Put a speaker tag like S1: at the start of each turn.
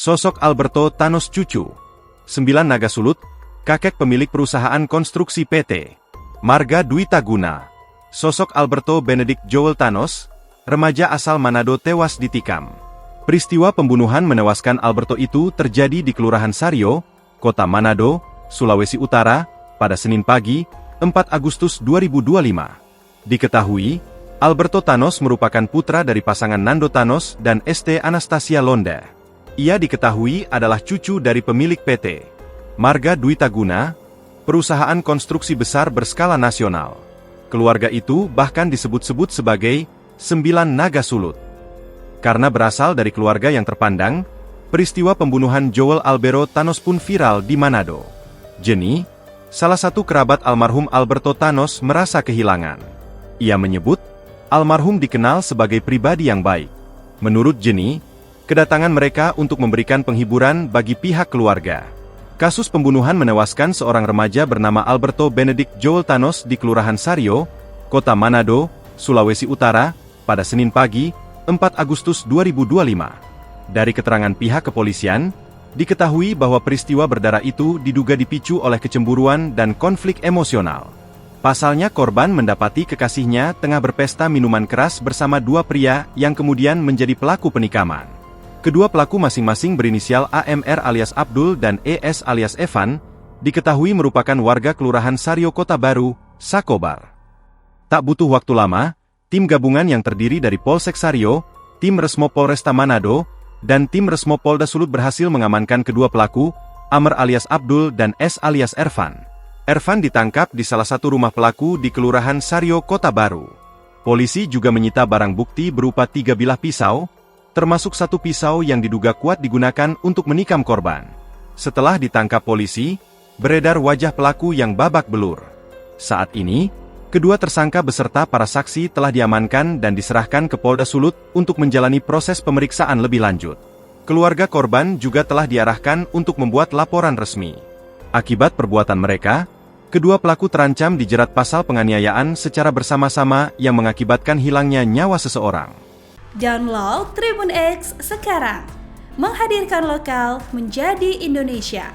S1: Sosok Alberto Thanos cucu. 9 Naga Sulut, kakek pemilik perusahaan konstruksi PT Marga Dwitaguna. Sosok Alberto Benedict Joel Thanos, remaja asal Manado tewas ditikam. Peristiwa pembunuhan menewaskan Alberto itu terjadi di Kelurahan Sario, Kota Manado, Sulawesi Utara, pada Senin pagi, 4 Agustus 2025. Diketahui, Alberto Thanos merupakan putra dari pasangan Nando Thanos dan St. Anastasia Londa. Ia diketahui adalah cucu dari pemilik PT Marga Dwitaguna, perusahaan konstruksi besar berskala nasional. Keluarga itu bahkan disebut-sebut sebagai 9 Naga Sulut. Karena berasal dari keluarga yang terpandang, peristiwa pembunuhan Joel Albero Thanos pun viral di Manado. Jenny, salah satu kerabat almarhum Alberto Thanos, merasa kehilangan. Ia menyebut, almarhum dikenal sebagai pribadi yang baik. Menurut Jenny, kedatangan mereka untuk memberikan penghiburan bagi pihak keluarga. Kasus pembunuhan menewaskan seorang remaja bernama Alberto Benedict Joel Thanos di Kelurahan Sario, Kota Manado, Sulawesi Utara, pada Senin pagi, 4 Agustus 2025. Dari keterangan pihak kepolisian, diketahui bahwa peristiwa berdarah itu diduga dipicu oleh kecemburuan dan konflik emosional. Pasalnya korban mendapati kekasihnya tengah berpesta minuman keras bersama 2 pria yang kemudian menjadi pelaku penikaman. Kedua pelaku masing-masing berinisial AMR alias Abdul dan ES alias Evan, diketahui merupakan warga Kelurahan Sario Kota Baru, Sakobar. Tak butuh waktu lama, tim gabungan yang terdiri dari Polsek Sario, tim Resmo Polresta Manado, dan tim Resmo Polda Sulut berhasil mengamankan kedua pelaku, Amr alias Abdul dan S alias Ervan. Ervan ditangkap di salah satu rumah pelaku di Kelurahan Sario Kota Baru. Polisi juga menyita barang bukti berupa 3 bilah pisau, termasuk 1 pisau yang diduga kuat digunakan untuk menikam korban. Setelah ditangkap polisi, beredar wajah pelaku yang babak belur. Saat ini, kedua tersangka beserta para saksi telah diamankan dan diserahkan ke Polda Sulut untuk menjalani proses pemeriksaan lebih lanjut. Keluarga korban juga telah diarahkan untuk membuat laporan resmi. Akibat perbuatan mereka, kedua pelaku terancam dijerat pasal penganiayaan secara bersama-sama yang mengakibatkan hilangnya nyawa seseorang.
S2: Download Tribun X sekarang, menghadirkan lokal menjadi Indonesia.